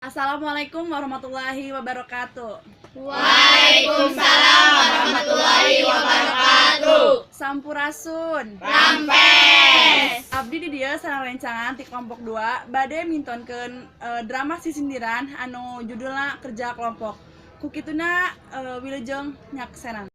Assalamualaikum warahmatullahi wabarakatuh. Waalaikumsalam warahmatullahi wabarakatuh. Sampurasun. Rampes. Abdi di dieu sareng rencangan ti kelompok 2 bade mintonkeun drama sisindiran anu judulna Kerja Kelompok. Ku kituna wilujeng nyaksenan.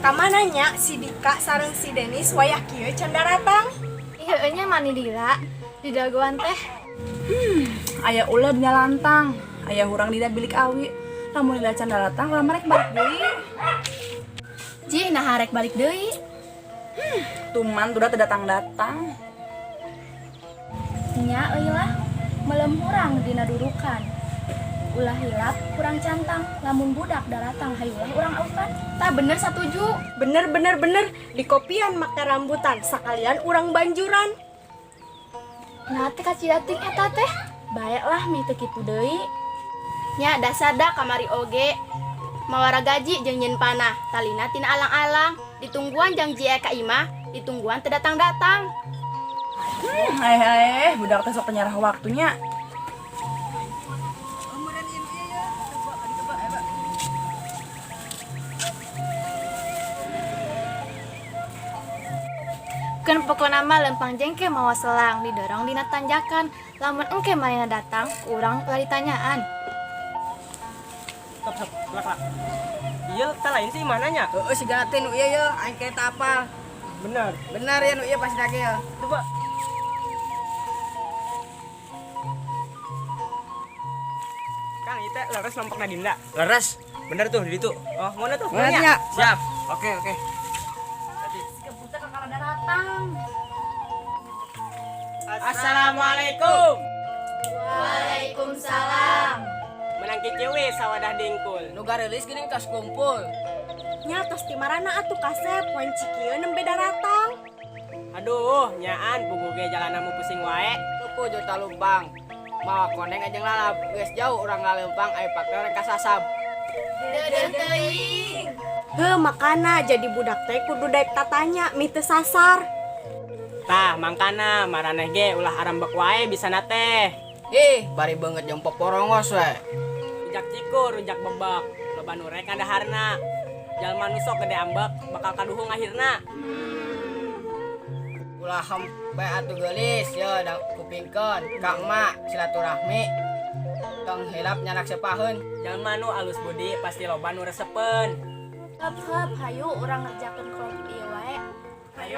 Kamananya si Dika sareng si Denis wayah kieu can datang. Iya nya mani dila di dagoan teh. Aya ulah nya lantang, aya hurang dina bilik awi. Lamun dina can datang lamar rek balik deui. Ji nah harek balik deui. Tuman udah datang-datang. Nya euy lah melem hurang dina dudukan. Ulah hilap kurang cantang, lamun budak daratang hayulah urang aukan. Tah bener satuju. Bener di kopian make rambutan sakalian urang banjuran. Nah teh kacidating eta teh. Baiklah mi teu kitu deui. Nya dasar da kamari oge. Mawara gaji jeung nyeun panah, talina tina alang-alang, ditungguan jeung ji ka imah, ditungguan teu datang-datang. Budak teh sok nyarah waktunya. Kan pokona mah lempang jengke mawa selang didorong dina tanjakan. Lamun engke marina datang, urang lah ditanyaan. Laka. Iya, tak lain sih mananya? Si Gatin nu ieu yeuh, aing ke teu apal. Bener. Bener ya nu ieu pasti lagi ya. Coba. Kang, itu leres lompokna Dinda. Leres, bener tuh di itu. Oh, mana tuh? Mana nya? Siap. Oke. Kebuta kakara datang. Assalamualaikum. Waalaikumsalam. Menang kicewe sawadah dengkul. Nu garelis geuning tos kumpul. Nya tos ti marana atuh kasep poin cikieu nembe datang. Aduh, nyaan puguge jalanamu pusing wae. Tuku juta lumpang. Mawa koneng ajeng lalap. Geus jauh urang laleumpang aya faktor ka sasab. Deudeuh teuing. Heuh makana jadi budak teh kudu daek tatanya mi teu sasar. Tah, mangkana maraneh ge ulah arambek wae bisa teh. Bari banget jeung poporongos we. Rujak cikur, rujak bebek. Loba nu rek kadaharna. Jalma nu sok gede ambek bakal kaduhung akhirna. Ulah hampe atuh geulis ya da kupingkeun ka emak silaturahmi. Tong hilap nyanak sepaheun. Jalma nu alus budi pasti loba nu resepen. Hap hayu urang ngerjakeun kelompok ieu wae. Ayo.